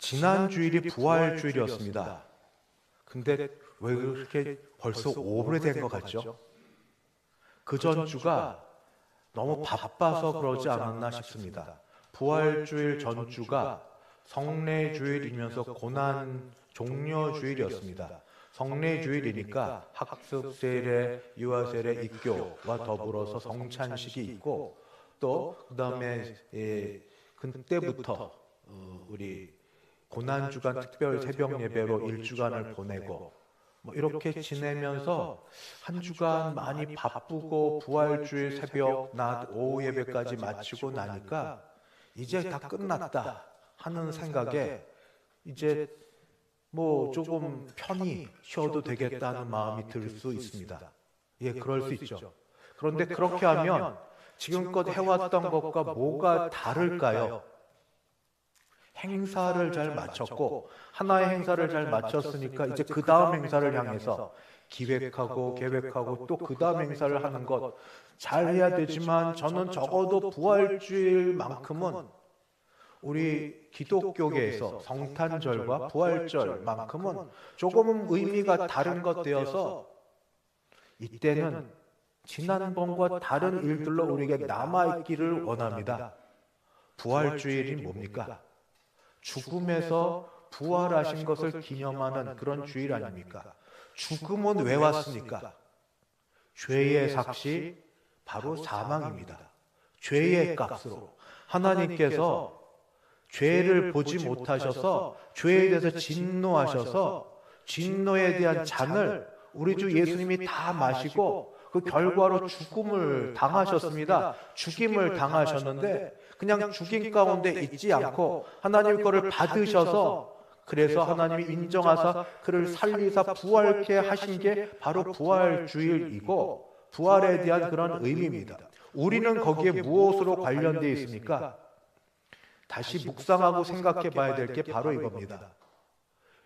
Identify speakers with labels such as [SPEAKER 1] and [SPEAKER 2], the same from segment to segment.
[SPEAKER 1] 지난 주일이 부활 주일이었습니다. 근데 왜 그렇게 벌써 오래된 것 같죠? 그 전주가 너무 바빠서 그러지 않았나 싶습니다. 부활 주일 전주가 성례 주일이면서 고난 종려 주일이었습니다. 성례 주일이니까 학습 세례, 유아 세례, 입교와 더불어서 성찬식이 있고 또 그다음에 그때부터 우리 고난 주간 특별 새벽 예배로 일주간을 보내고 뭐 이렇게 지내면서 한 주간 많이 바쁘고 부활주일 새벽 낮 오후 예배까지 마치고 나니까 이제 다 끝났다 하는 생각에 이제 뭐 조금 편히 쉬어도 되겠다는 마음이 들 수 있습니다. 예, 그럴 수 있죠. 그런데 그렇게 하면 지금껏 해왔던 것과 뭐가 다를까요? 행사를 잘 마쳤고 하나의 행사를 잘 마쳤으니까 이제 그 다음 행사를 향해서 기획하고 계획하고 또 그 다음 행사를 하는 것 잘 해야 되지만 저는 적어도 부활주일만큼은 우리 기독교계에서 성탄절과 부활절만큼은 조금 의미가 다른 것 되어서 이때는 지난번과 다른 일들로 우리에게 남아있기를 원합니다. 부활주일이 뭡니까? 죽음에서 부활하신 것을 기념하는 그런 주일 아닙니까? 죽음은 왜 왔습니까? 죄의 삭시, 바로 사망입니다. 죄의 값으로 하나님께서 죄를 보지 못하셔서 죄에 대해서 진노하셔서 진노에 대한 잔을 우리 주 예수님이 다 마시고 그 결과로 죽음을 당하셨습니다. 죽임을 당하셨는데 그냥 죽임 가운데 있지 않고 하나님 거를 받으셔서 그래서 하나님이 인정하사 그를 살리사 부활케 하신 게 바로 부활주일이고 부활에 대한 그런 의미입니다. 우리는 거기에 무엇으로 관련되어 있습니까? 다시 묵상하고 생각해 봐야 될 게 바로 이겁니다.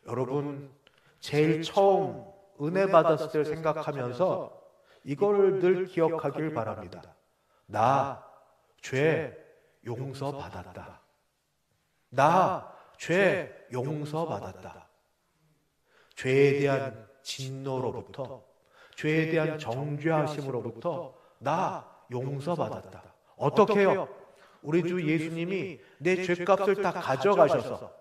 [SPEAKER 1] 여러분 제일 처음 은혜 받았을 때 생각하면서 이걸 늘 기억하길 바랍니다. 나 죄 용서받았다. 나 죄 용서받았다. 죄에 대한 진노로부터 죄에 대한 정죄하심으로부터 나 용서받았다. 어떻게 해요? 우리 주 예수님이 내 죄값을 다 가져가셔서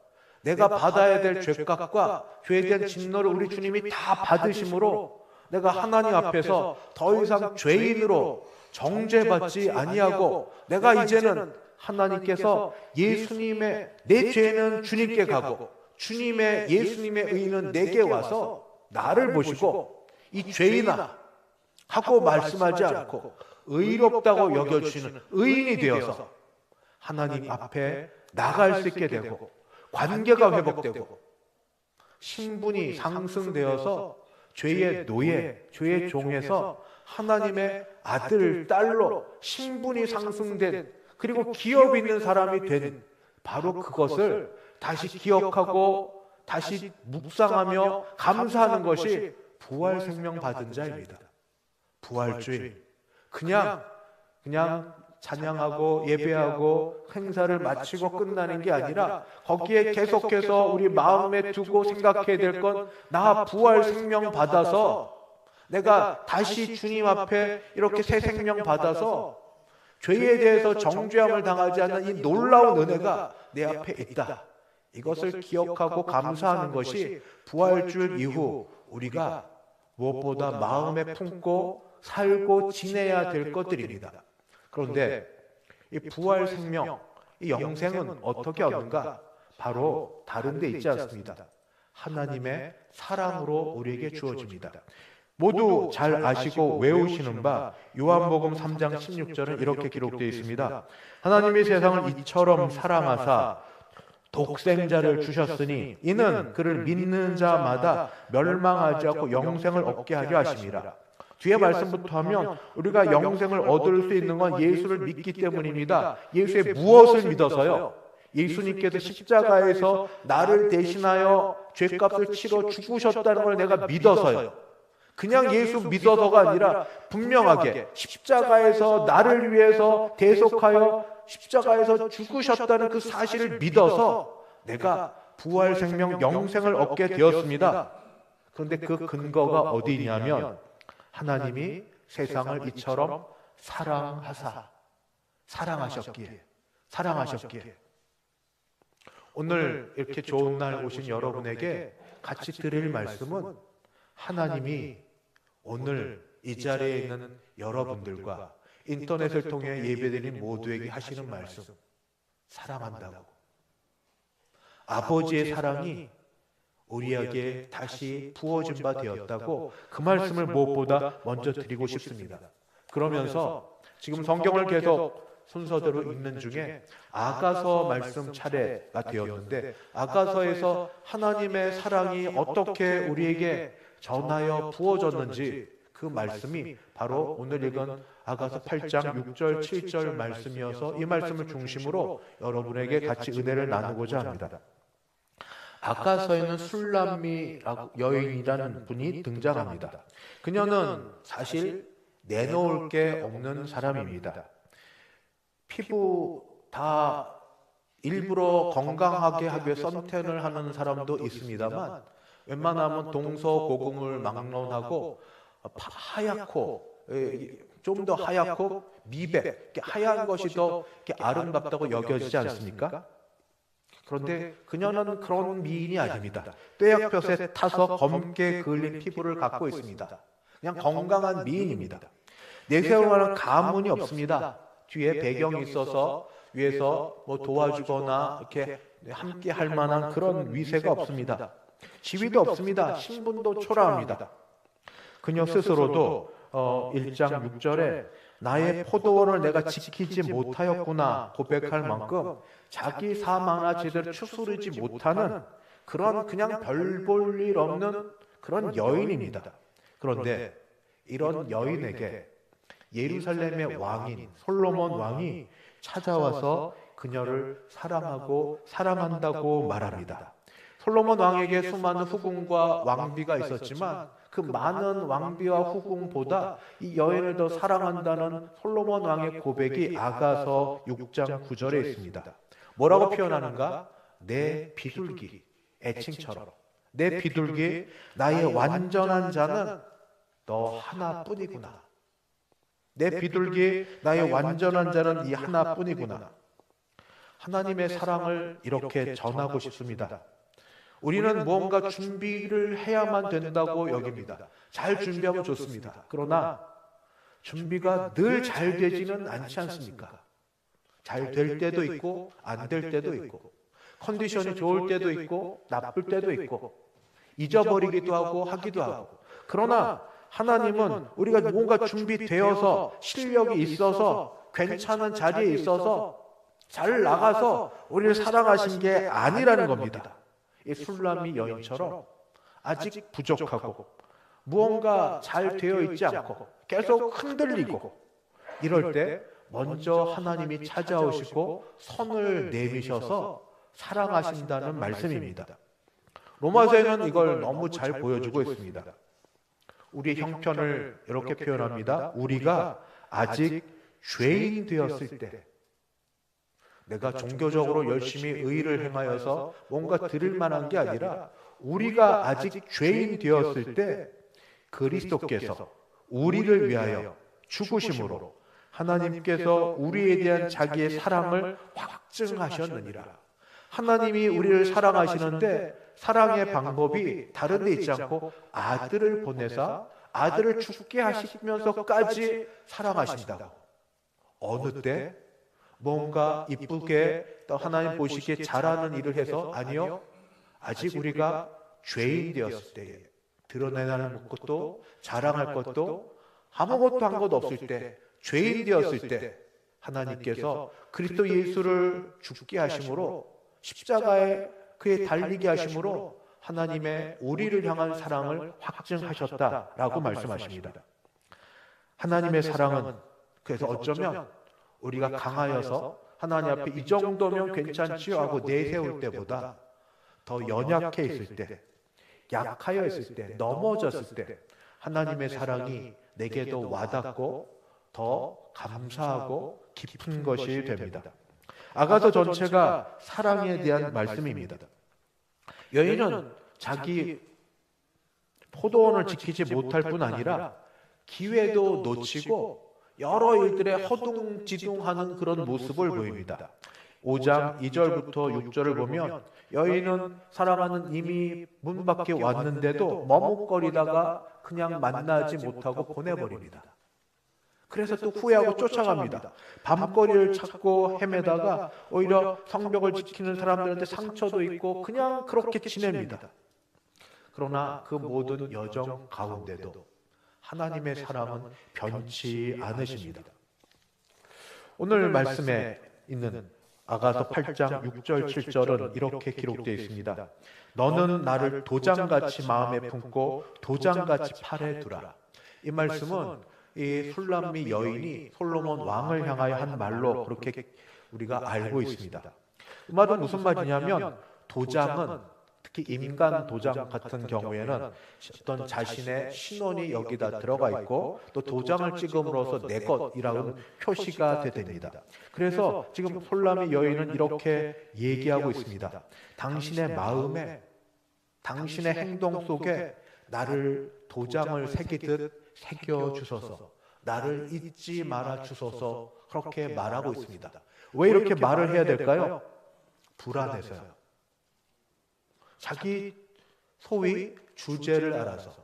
[SPEAKER 1] 내가 받아야 될 죄값과 죄에 대한 진노를 우리 주님이 다 받으심으로 내가 하나님 앞에서 더 이상 죄인으로 정죄받지 아니하고 내가 이제는 하나님께서 예수님의 내 죄는 주님께 가고 주님의 예수님의 의는 내게 와서 나를 보시고 이 죄인아 하고 말씀하지 않고 의롭다고 여겨주시는 의인이 되어서 하나님 앞에 나갈 수 있게 되고 관계가 회복되고 신분이 상승되어서 죄의 노예, 죄의 종에서 하나님의 아들, 딸로 신분이 상승된 그리고 기업이 있는 사람이 된 바로 그것을 다시 기억하고 다시 묵상하며 감사하는 것이 부활 생명 받은 자입니다. 부활주일 그냥 찬양하고 예배하고 행사를 마치고 끝나는 게 아니라 거기에 계속해서 우리 마음에 두고 생각해야 될 건 나 부활 생명 받아서 내가 다시 주님 앞에 이렇게 새 생명 받아서 죄에 대해서 정죄함을 당하지 않는 이 놀라운 은혜가 내 앞에 있다. 이것을 기억하고 감사하는 것이 부활주일 이후 우리가 무엇보다 마음에 품고 살고 지내야 될 것들입니다. 그런데 이 부활 생명, 이 영생은 어떻게 얻는가? 바로 다른 데 있지 않습니다. 하나님의 사랑으로 우리에게 주어집니다. 모두 잘 아시고 외우시는 바 요한복음 3장 16절은 이렇게 기록되어 있습니다. 하나님이 세상을 이처럼 사랑하사 독생자를 주셨으니 이는 그를 믿는 자마다 멸망하지 않고 영생을 얻게 하려 하심이라. 뒤에 말씀부터 하면 우리가 영생을 얻을 수 있는 건 예수를 믿기 때문입니다. 예수의 무엇을 믿어서요? 예수님께서 십자가에서 나를 대신하여 죄값을 치러 죽으셨다는 걸 내가 믿어서요. 그냥 예수 믿어서가 아니라 분명하게 십자가에서 나를 위해서 대속하여 십자가에서 죽으셨다는 그 사실을 믿어서 내가 부활 생명 영생을 얻게 되었습니다. 그런데 그 근거가 어디 있냐면 하나님이 세상을 이처럼 사랑하셨기에 오늘 이렇게 좋은 날 오신 여러분에게 같이 드릴 말씀은 하나님이 오늘 이 자리에 있는 여러분들과 인터넷을 통해 예배드린 모두에게 하시는 말씀, 사랑한다고. 아버지의 사랑이 우리에게 다시 부어진 바 되었다고 그 말씀을 무엇보다 먼저 드리고 싶습니다. 그러면서 지금 성경을 계속 순서대로 읽는 중에 아가서 말씀 차례가 되었는데, 아가서에서 하나님의 사랑이 어떻게 우리에게 전하여 부어졌는지 그 말씀이 바로 오늘 읽은 아가서 8장 6절 7절 말씀이어서 이 말씀을 중심으로 여러분에게 같이 은혜를 나누고자 합니다. 아가서에는 술람미 여인이라는 분이 등장합니다. 그녀는 사실 내놓을 게 없는 사람입니다. 피부 다 일부러 건강하게 하기 위해 선텐을 하는 사람도 있습니다만, 웬만하면 동서고금을 막론하고 하얗고 좀 더 하얗고 미백, 하얀 것이 더 아름답다고 여겨지지 않습니까? 그런데 그녀는 그런 미인이 아닙니다. 떼약볕에 타서 검게 그을린 피부를 갖고 있습니다. 그냥 건강한 미인입니다. 내세울 만한 가문이 없습니다. 뒤에 배경이 있어서 위에서 뭐 도와주거나 이렇게 함께 할 만한 그런 위세가 없습니다. 지위도 없습니다. 신분도 초라합니다. 그녀 스스로도 1장 6절에 나의 포도원을 내가 지키지 못하였구나 고백할 만큼 자기 사망아 제대로 추스르지 못하는 그런 그냥 별 볼 일 없는 그런 여인입니다. 그런데 이런 여인에게 예루살렘의 왕인 솔로몬 왕이 찾아와서 그녀를 사랑한다고 말합니다. 솔로몬 왕에게 수많은 후궁과 왕비가 있었지만 그 많은 왕비와 후궁보다 이 여인을 더 사랑한다는 솔로몬 왕의 고백이 아가서 6장 9절에 있습니다. 뭐라고 표현하는가? 내 비둘기, 애칭처럼 내 비둘기, 나의 완전한 자는 너 하나뿐이구나. 내 비둘기, 나의 완전한 자는 이 하나뿐이구나. 하나님의 사랑을 이렇게 전하고 싶습니다. 우리는 무언가 준비를 해야만 된다고 여깁니다. 잘 준비하면 좋습니다. 그러나 준비가 늘 잘 되지는 않지 않습니까? 잘 될 때도 있고 안 될 때도 있고, 컨디션이 좋을 때도 있고 나쁠 때도 있고, 잊어버리기도 하고 하기도 하고. 그러나 하나님은 우리가 뭔가 준비되어서 실력이 있어서 괜찮은 자리에 있어서 잘 나가서 우리를 사랑하신 게 아니라는 겁니다. 이 술람미 여인처럼 아직 부족하고 무언가 잘 되어 있지 않고 계속 흔들리고 이럴 때 먼저 하나님이 찾아오시고 선을 내미셔서 사랑하신다는 말씀입니다. 로마서에는 이걸 너무 잘 보여주고 있습니다. 우리의 형편을 이렇게 표현합니다. 우리가 아직 죄인 되었을 때, 내가 종교적으로 열심히 의를 행하여서 뭔가 들을 만한 게 아니라 우리가 아직 죄인 되었을 때 그리스도께서 우리를 위하여 죽으심으로 하나님께서 우리에 대한 자기의 사랑을 확증하셨느니라. 하나님이 우리를 사랑하시는데 사랑의 방법이 다른 데 있지 않고 아들을 보내사 아들을 죽게 하시면서까지 사랑하신다고. 어느 때? 뭔가 이쁘게 또 하나님 보시기에 잘하는 일을 해서? 아니요. 아직 우리가 죄인 되었을 때에 드러내는 것도 자랑할 것도 아무것도 한 것 없을 때, 죄인 되었을 때 하나님께서 그리스도 예수를 죽게 하심으로 십자가에 그에 달리게 하심으로 하나님의 우리를 향한 사랑을 확증하셨다라고 말씀하십니다. 하나님의 사랑은 그래서 어쩌면 우리가 강하여서 하나님 앞에 이 정도면 괜찮지요 하고 내세울 때보다 더 연약해 있을 때, 약하여 있을 때, 넘어졌을 때 하나님의 사랑이 내게도 와닿고 더 감사하고 깊은 것이 됩니다. 아가서 전체가 사랑에 대한 말씀입니다. 여인은 자기 포도원을 지키지 못할 뿐 아니라 기회도 놓치고 여러 일들에 허둥지둥하는 그런 모습을 보입니다. 5장 2절부터 6절을 보면 여인은 사랑하는 이미 문 밖에 왔는데도 머뭇거리다가 그냥 만나지 못하고 보내버립니다. 그래서 또 후회하고 쫓아갑니다. 밤거리를 찾고 헤매다가 오히려 성벽을 지키는 사람들한테 상처도 있고 그냥 그렇게 지냅니다. 그러나 그 모든 여정 가운데도 하나님의 사랑은 변치 않으십니다. 오늘 말씀에 있는 아가서 8장 6절 7절은 이렇게 기록되어 있습니다. 너는 나를 도장같이 마음에 품고 도장같이 팔에 두라. 이 말씀은 이 술람미 여인이 솔로몬 왕을 향하여 한 말로 그렇게 우리가 알고 있습니다. 이 말은 무슨 말이냐면 도장은 특히 임간 도장 같은 경우에는 어떤 자신의 신원이 여기다 들어가 있고 또 도장을 찍음으로써 내 것이라는 표시가 됩니다. 그래서 지금 솔람미 여인은 이렇게 얘기하고 있습니다. 당신의 마음에 당신의 행동 속에 나를 도장을 새기듯 새겨주소서, 나를 잊지 말아 주소서, 그렇게 말하고 있습니다. 왜 이렇게 말을 해야 될까요? 불안해서요. 자기 소위 주제를 알아서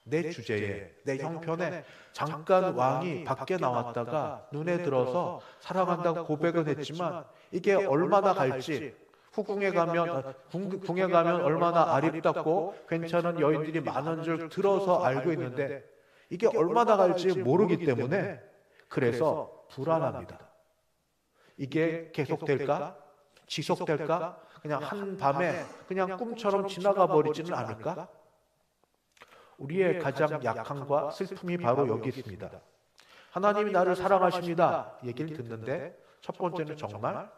[SPEAKER 1] 내 주제에, 내 형편에 잠깐 왕이 밖에 나왔다가 눈에 들어서 사랑한다고 고백은 했지만 이게 얼마나 갈지, 궁에 가면 얼마나 아름답고 괜찮은 여인들이 많은 줄 들어서 알고 있는데 이게 얼마나 갈지 모르기 때문에 그래서 불안합니다. 이게 계속될까? 지속될까? 그냥 한밤에 그냥 꿈처럼 지나가 버리지는 않을까? 우리의 가장 약함과 슬픔이 바로 여기 있습니다. 하나님이 나를 사랑하십니다 얘기를 듣는데 첫 번째는 정말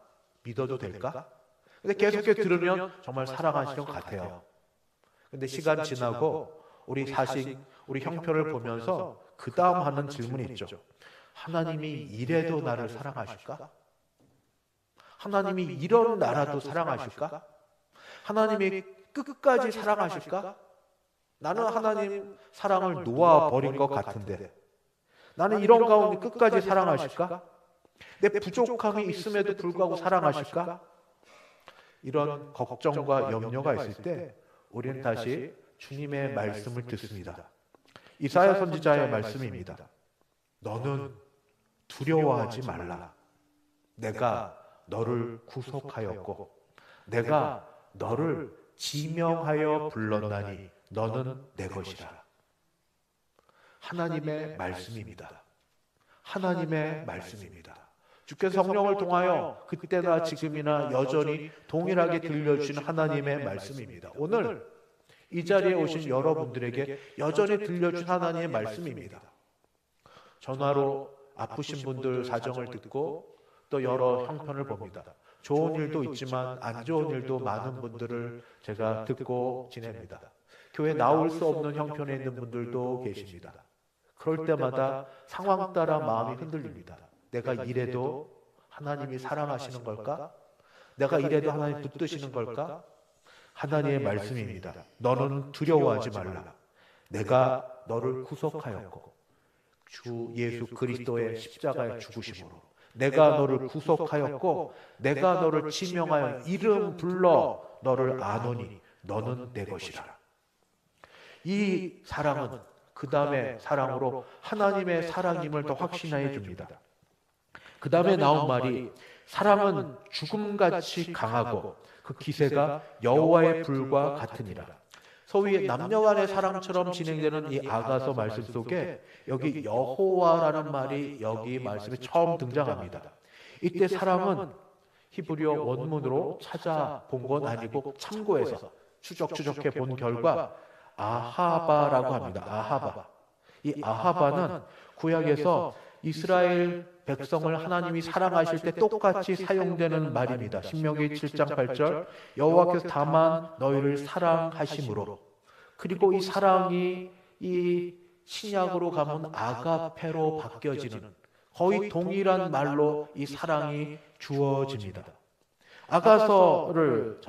[SPEAKER 1] 믿어도 될까? 근데 계속해 들으면 정말 사랑하시는 것 같아요. 근데 시간 지나고 우리 형편을 보면서 그 다음 하는 질문이 있죠. 하나님이 이래도 나를 사랑하실까? 하나님이 이런 나라도 사랑하실까? 하나님이 끝까지 사랑하실까? 나는 하나님 사랑을 놓아버린 것 같은데 나는 이런 가운데 끝까지 사랑하실까? 내 부족함이 있음에도 불구하고 사랑하실까? 이런 걱정과 염려가 있을 때 우리는 다시 주님의 말씀을 듣습니다. 이사야 선지자의 말씀입니다. 너는 두려워하지 말라. 내가 너를 구속하였고 내가 너를 지명하여 불렀나니 너는 내 것이라. 하나님의 말씀입니다. 하나님의 말씀입니다. 주께서 성령을 통하여 그때나 지금이나 여전히 동일하게 들려주신 하나님의 말씀입니다. 오늘 이 자리에 오신 여러분들에게 여전히 들려준 하나님의 말씀입니다. 전화로 아프신 분들 사정을 듣고 또 여러 형편을 봅니다. 좋은 일도 있지만 안 좋은 일도 많은 분들을 제가 듣고 지냅니다. 교회 나올 수 없는 형편에 있는 분들도 계십니다. 그럴 때마다 상황 따라 마음이 흔들립니다. 내가 이래도 하나님이 사랑하시는 걸까? 내가 이래도 하나님 붙드시는 걸까? 하나님의 말씀입니다. 너는 두려워하지 말라. 내가 너를 구속하였고 주 예수 그리스도의 십자가의 죽으심으로 내가 너를 구속하였고 내가 너를 지명하여 이름 불러 너를 아노니 너는 내 것이라. 이 사랑은 그 다음에 사랑으로 하나님의 사랑임을 더 확신해 줍니다. 그 다음에 나온 말이 사랑은 죽음같이 강하고 그 기세가 여호와의 불과 같으니라. 소위 남녀 간의 사랑처럼 진행되는 이 아가서 말씀 속에 여기 여호와라는 말이 여기 말씀에 처음 등장합니다. 이때 사람은 히브리어 원문으로 찾아본 건 아니고 참고해서 추적해 본 결과 아하바라고 합니다. 아하바. 이 아하바는 구약에서 이스라엘 백성을 하나님이 사랑하실 때 똑같이 사용되는 말입니다. 신명기 7장 8절 여호와께서 다만 너희를 사랑하심으로, 그리고 이 사랑이 이 신약으로 가면 아가페로 바뀌어지는 거의 동일한 말로 이 사랑이 주어집니다. 아가서를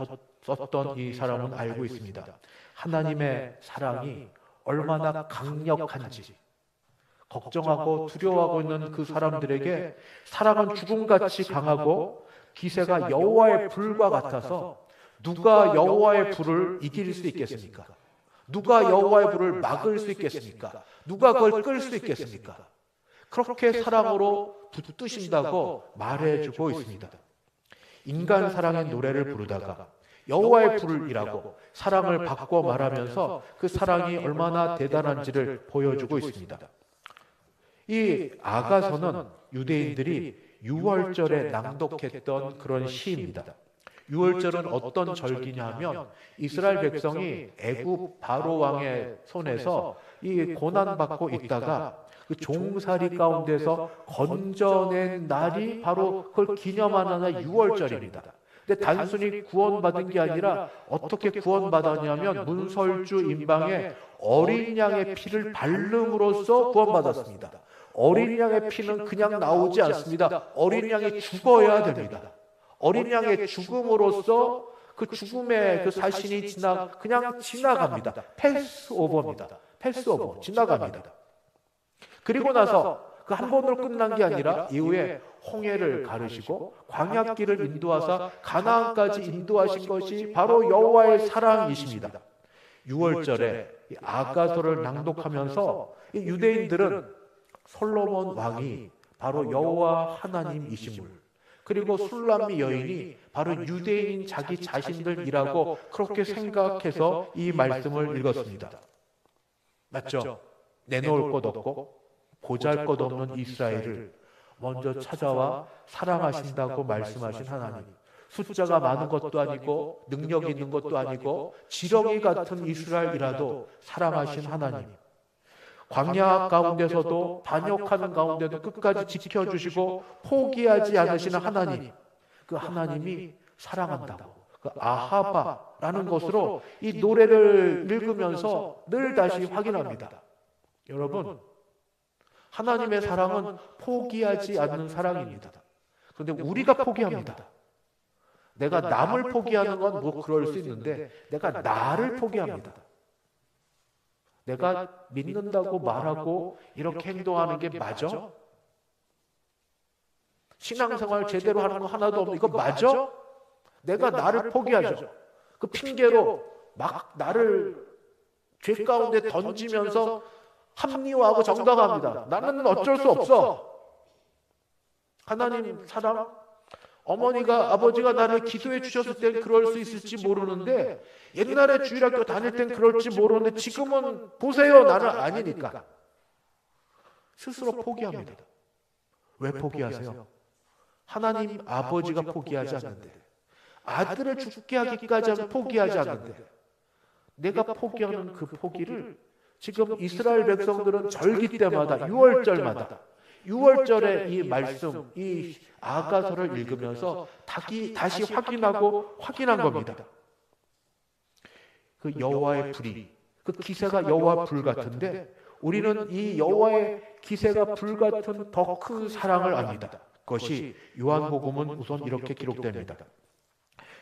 [SPEAKER 1] 썼던 이 사람은 알고 있습니다. 하나님의 사랑이 얼마나 강력한지, 걱정하고 두려워하고 있는 그 사람들에게 사랑은 죽음같이 강하고 기세가 여호와의 불과 같아서 누가 여호와의 불을 이길 수 있겠습니까? 누가 여호와의 불을 막을 수 있겠습니까? 누가 그걸 끌 수 있겠습니까? 그렇게 사랑으로 붙드신다고 말해주고 있습니다. 인간 사랑의 노래를 부르다가 여호와의 불이라고 사랑을 바꿔 말하면서 그 사랑이 얼마나 대단한지를 보여주고 있습니다. 이 아가서는 유대인들이 유월절에 낭독했던 그런 시입니다. 유월절은 어떤 절기냐 하면 이스라엘 백성이 애굽 바로 왕의 손에서 이 고난받고 있다가 그 종살이 가운데서 건져낸 날이 바로 그걸 기념하는 유월절입니다. 근데 단순히 구원받은 게 아니라 어떻게 구원받았냐면 문설주 임방에 어린 양의 피를 바름으로써 구원받았습니다. 어린 양의 피는 그냥 나오지 않습니다. 어린 양이 죽어야 됩니다. 어린 양의 죽음으로써 그 죽음의 그 사신이 그냥 지나갑니다. 패스오버입니다. 패스오버, 지나갑니다. 그리고 나서 그 한 번으로 끝난 게 아니라 이후에 홍해를 가르시고 광야길을 인도하사 가나안까지 인도하신 것이 바로 여호와의 사랑이십니다. 유월절에 아가서를 낭독하면서 유대인들은 솔로몬 왕이 바로 여호와 하나님이심을, 그리고 술람미 여인이 바로 유대인 자기 자신들이라고 그렇게 생각해서 이 말씀을 읽었습니다. 맞죠? 내놓을 것 없고 보잘것없는 이스라엘을 먼저 찾아와 사랑하신다고 말씀하신 하나님, 숫자가 많은 것도 아니고 능력 있는 것도 아니고 지렁이 같은 이스라엘이라도 사랑하신 하나님, 광야 가운데서도 반역하는 가운데도 끝까지 지켜주시고 포기하지 않으시는 하나님, 그 하나님이 사랑한다고, 그 아하바라는 것으로 이 노래를 읽으면서 늘 다시 확인합니다. 여러분, 하나님의 사랑은 포기하지 않는 사랑입니다. 그런데 우리가 포기합니다. 내가 남을 포기하는 건 뭐 그럴 수 있는데 내가 나를 포기합니다. 내가 믿는다고 말하고 이렇게 행동하는 게 맞아? 신앙생활 제대로 하는 거 하나도 없는 이거 맞아? 내가 나를 포기하죠. 그 핑계로 막 나를 죄 가운데 던지면서 합리화하고 정당합니다. 나는 어쩔 수 없어. 하나님 사랑, 어머니가 아버지가 나를 기도해 주셨을 땐 그럴 수 있을지 모르는데 옛날에 주일학교 다닐 땐 그럴지 모르는데 지금은 보세요, 나는 아니니까 스스로 포기합니다. 왜 포기하세요? 하나님 아버지가 포기하지 않는데, 아들을 죽게 하기까지 포기하지 않는데, 내가 포기하는 그 포기를 지금 이스라엘 백성들은 절기 때마다 유월절에 이 말씀, 이 아가서를 읽으면서 다시 확인한 겁니다. 그 여호와의 불이, 그 기세가 여호와 불 같은데 우리는 이 여호와의 기세가 불 같은 더 큰 사랑을 압니다. 그것이 요한복음은 우선 이렇게 기록됩니다.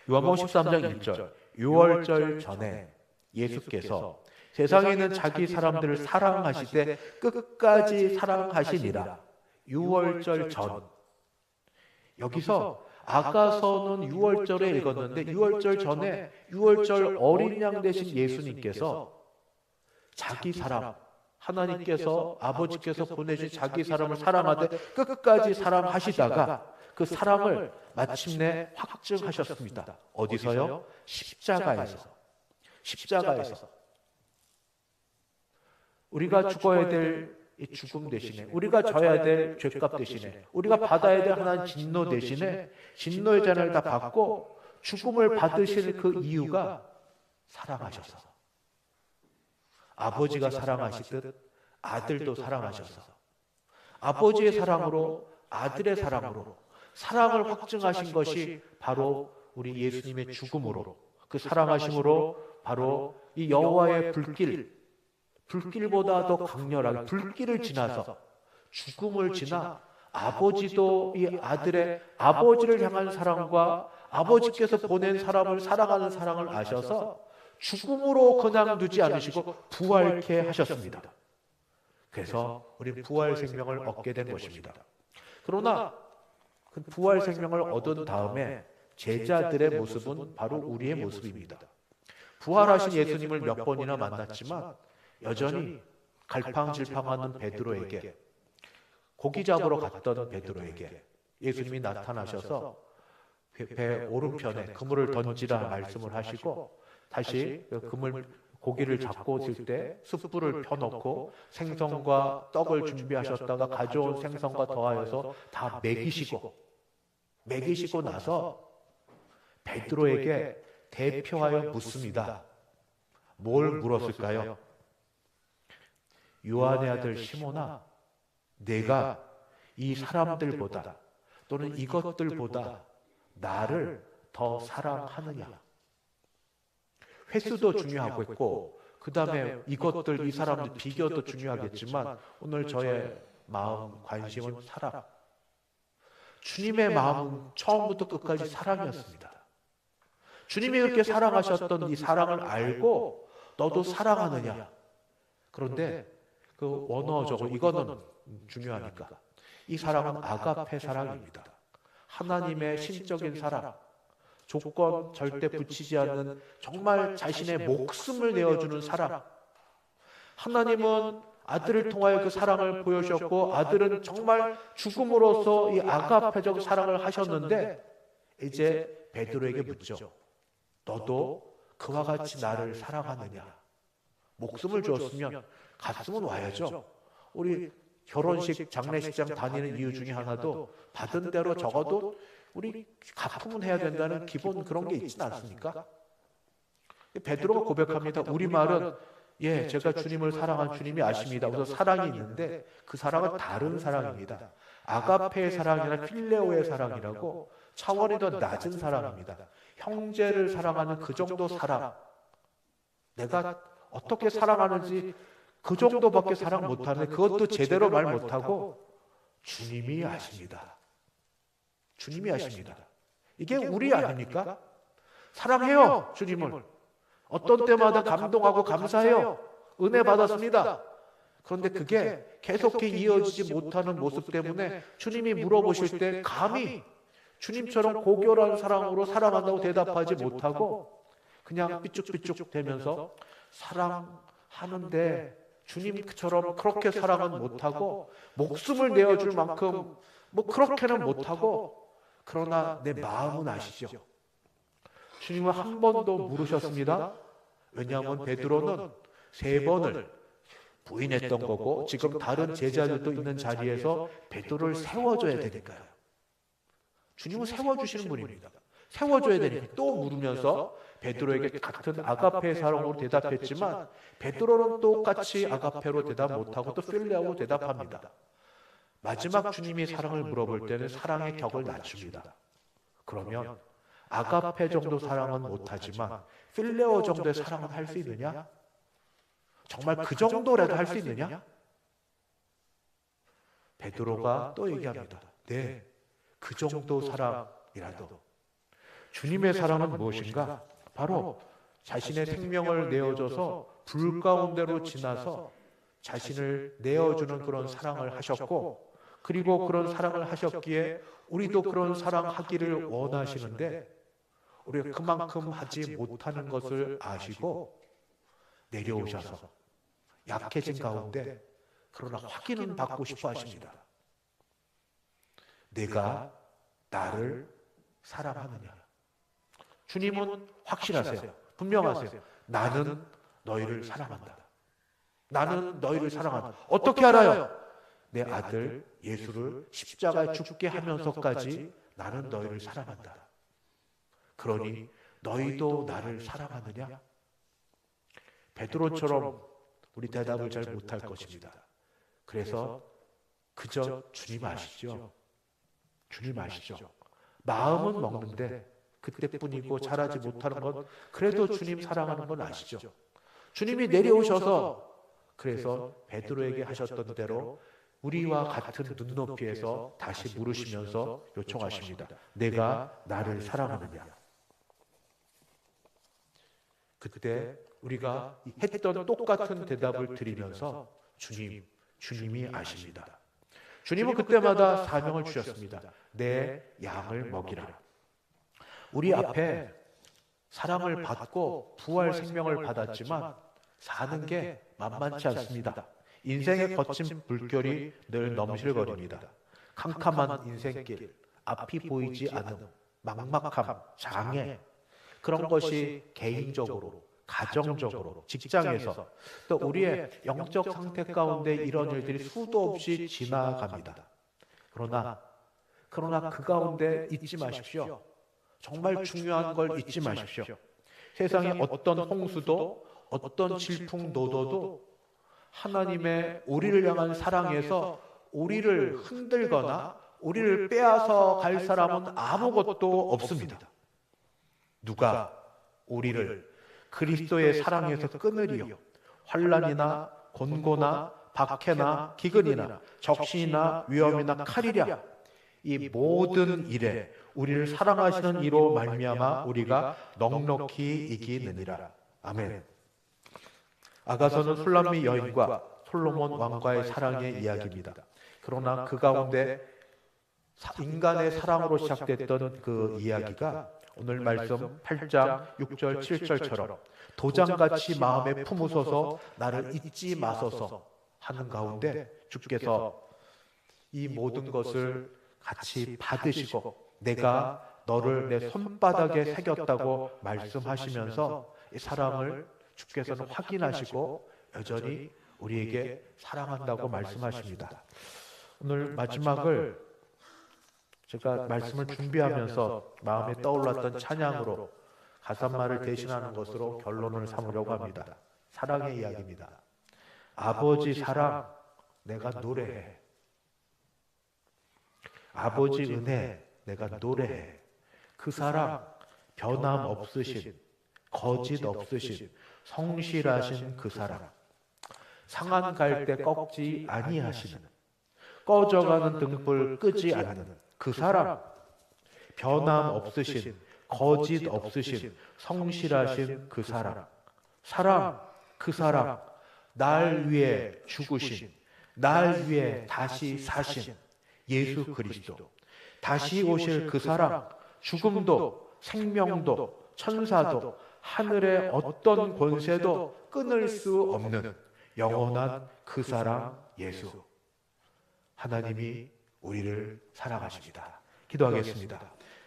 [SPEAKER 1] 요한복음 13장 1절, 유월절 전에 예수께서 세상에 있는 자기 사람들을 사랑하시되 끝까지 사랑하시니라. 유월절 전. 여기서 아가서는 유월절에 읽었는데 유월절 전에 유월절 어린 양 되신 예수님께서 자기 사람, 하나님께서 아버지께서 보내신 자기 사람을 사랑하되 끝까지 사랑하시다가 그 사랑을 마침내 확증하셨습니다. 어디서요? 십자가에서. 우리가 죽어야 될 이 죽음 대신에, 우리가 져야 될 죄값 대신에, 우리가 받아야 될 하나님 진노 대신에 진노의 잔을 다 받고 죽음을 받으실 그 이유가 사랑하셔서, 아버지가 사랑하시듯 아들도 사랑하셔서, 아버지의 사랑으로 아들의 사랑으로 사랑을 확증하신 것이 바로 우리 예수님의 죽음으로, 그 사랑하심으로 바로 이 여호와의 불길보다 더 강렬하게 불길을 지나서 죽음을 지나 아버지도 이 아들의 아버지를 향한 사랑과 아버지께서 보낸 사람을 사랑하는 사랑을 아셔서 죽음으로 그냥 두지 않으시고 부활케 하셨습니다. 그래서 우리 부활 생명을 얻게 된 것입니다. 그러나 그 부활 생명을 얻은 다음에 제자들의 모습은 바로 우리의 모습입니다. 부활하신 예수님을 몇 번이나 만났지만 여전히 갈팡질팡하는 베드로에게, 고기 잡으러 갔던 베드로에게 예수님이 나타나셔서 배 오른편에 그물을 던지라 말씀을 하시고, 다시 고기를 잡고 있을 때 숯불을 펴놓고 생선과 떡을 준비하셨다가 가져온 생선과 더하여서 다 먹이시고 나서 베드로에게 대표하여 묻습니다. 뭘 물었을까요? 요한의 아들 시몬아, 내가 이 사람들보다 또는 이것들보다 나를 더 사랑하느냐? 횟수도 중요하고 있고, 그 다음에 이것들, 이 사람들 비교도 중요하겠지만 오늘 저의 마음, 관심은 사랑. 주님의 마음은 처음부터 끝까지 사랑이었습니다. 주님이 그렇게 사랑하셨던 이 사랑을 알고 너도 사랑하느냐? 그런데 그 원어적으로 이거는 중요하니까 이 사랑은 아가페 사랑입니다. 하나님의 신적인 사랑, 조건 절대 붙이지 않는 정말 자신의 목숨을 내어주는 사랑. 하나님은 아들을 통하여 그 사랑을 보여주셨고, 아들은 정말 죽음으로써 이 아가페적 사랑을 하셨는데, 이제 베드로에게 묻죠. 너도 그와 같이 나를 사랑하느냐? 목숨을 주었으면 갔으면 와야죠. 우리 결혼식, 장례식장 다니는 이유 중에 하나도 받은 대로 적어도 우리 갚으면 해야 된다는 기본 그런 게 있지는 않습니까? 베드로가 고백합니다. 우리말은 제가 주님을 사랑한 주님이 아십니다. 그래서 사랑이 있는데 그 사랑은 다른 사랑입니다. 아가페의 사랑이나 필레오의 사랑이라고 차원이 더 낮은 사랑입니다. 형제를 사랑하는 그 정도 사랑. 내가 어떻게 사랑하는지 그 정도밖에 사랑 못하는데 그것도 제대로 말 못하고 주님이 아십니다. 주님이 아십니다. 이게 우리 아닙니까? 사랑해요, 주님을. 어떤 때마다 감동하고 감사해요. 은혜 받았습니다. 그런데 그게 계속해 이어지지 못하는 모습 때문에 주님이 물어보실 때 감히 주님처럼 고결한 사랑으로 사랑한다고 대답하지 못하고 그냥 삐죽삐죽 되면서 사랑하는데 주님처럼 그렇게 사랑은 못하고 목숨을 내어줄 만큼 그렇게는 못하고, 그러나 내 마음은 아시죠? 주님은 한 번도 물으셨습니다. 왜냐하면 베드로는 3번을 부인했던 거고 지금 다른 제자들도 있는 자리에서 베드로를 세워줘야 되니까요. 주님은 세워주시는 분입니다. 세워줘야 되니까 또 물으면서 베드로에게 같은 아가페 사랑으로 대답했지만 베드로는 똑같이 아가페로 대답 못하고 또 필레오로 대답합니다. 마지막 주님이 사랑을 물어볼 때는 사랑의 격을 낮춥니다. 그러면 아가페 정도 사랑은 못하지만 필레오 정도의 사랑은 할 수 있느냐? 정말 그 정도라도 할 수 있느냐? 베드로가 또 얘기합니다. 네, 그 정도 사랑이라도. 주님의 사랑은 무엇인가? 바로 자신의 생명을 내어줘서 불 가운데로 지나서 자신을 내어주는 그런 사랑을 하셨고, 그리고 그런 사랑을 하셨기에 우리도 그런 사랑하기를 원하시는데 우리가 그만큼 하지 못하는 것을 아시고 내려오셔서 약해진 가운데 그러나 확인은 받고 싶어 하십니다. 내가 나를 사랑하느냐? 주님은 확실하세요. 분명하세요. 나는 너희를 사랑한다. 나는 너희를 사랑한다. 어떻게 알아요? 내 아들 예수를 십자가에 죽게 하면서까지 나는 너희를 사랑한다. 그러니 너희도 나를 사랑하느냐? 베드로처럼 우리 대답을 잘 못할 것입니다. 그래서 그저 주님 아시죠? 주님 아시죠? 마음은 먹는데 그때뿐이고 잘하지 못하는 건 그래도 주님 사랑하는 건 아시죠? 주님이 내려오셔서 그래서 베드로에게 하셨던 대로 우리와 같은 눈높이에서 다시 물으시면서 요청하십니다. 내가 나를 사랑하느냐? 그때 우리가 했던 똑같은 대답을 드리면서 주님이 아십니다. 주님은 그때마다 사명을 주셨습니다. 내 양을 먹이라. 우리 앞에 사랑을 받고 부활 생명을 받았지만 사는 게 만만치 않습니다. 인생의 거친 물결이 늘 넘실거립니다. 캄캄한 인생길, 앞이 보이지 않음, 막막함, 장애, 그런 것이 개인적으로, 가정적으로, 직장에서 또 우리의 영적 상태 가운데 이런 일들이 수도 없이 지나갑니다. 그러나 그 가운데 잊지 마십시오. 정말 중요한 걸 잊지 마십시오. 세상의 어떤 홍수도 어떤 질풍노도도 하나님의 우리를 향한 사랑에서 우리를 흔들거나 우리를 빼앗아 갈 사람은 아무것도 없습니다. 누가 우리를 그리스도의 사랑에서 끊으리요? 환난이나 곤고나 박해나 기근이나 적신이나 위험이나 칼이랴. 이 모든 일에 우리를 사랑하시는 이로 말미암아 우리가 넉넉히 이기느니라. 아멘. 아가서는 술람미 여인과 솔로몬 왕과의 사랑의 이야기입니다. 그러나 그 가운데 인간의 사랑으로 시작됐던 그 이야기가 오늘 말씀 8장 6절 7절처럼 도장같이 마음에 품으소서 나를 잊지 마소서 하는 가운데 주께서 이 모든 것을 같이 받으시고 내가 너를 내 손바닥에 새겼다고 말씀하시면서 이 사랑을 주께서는 확인하시고 여전히 우리에게 사랑한다고 말씀하십니다. 오늘 마지막을 제가 말씀을 준비하면서 마음에 떠올랐던 찬양으로 가사말을 대신하는 것으로 결론을 삼으려고 합니다. 사랑의 이야기입니다. 아버지 사랑 내가 노래해. 아버지 은혜 내가 노래해. 그 사랑 변함없으신 거짓 없으신 성실하신 그 사랑 상한 갈 때 꺾지 아니하시는 꺼져가는 등불 끄지 않는 그 사랑 변함없으신 거짓 없으신 성실하신 그 사랑 그 사랑 날 위해 죽으신 날 위해 다시 사신 예수 그리스도 다시 오실 그 사랑 죽음도 생명도 천사도 하늘의 어떤 권세도 끊을 수 없는 영원한 그 사랑 예수. 하나님이 우리를 사랑하십니다. 기도하겠습니다.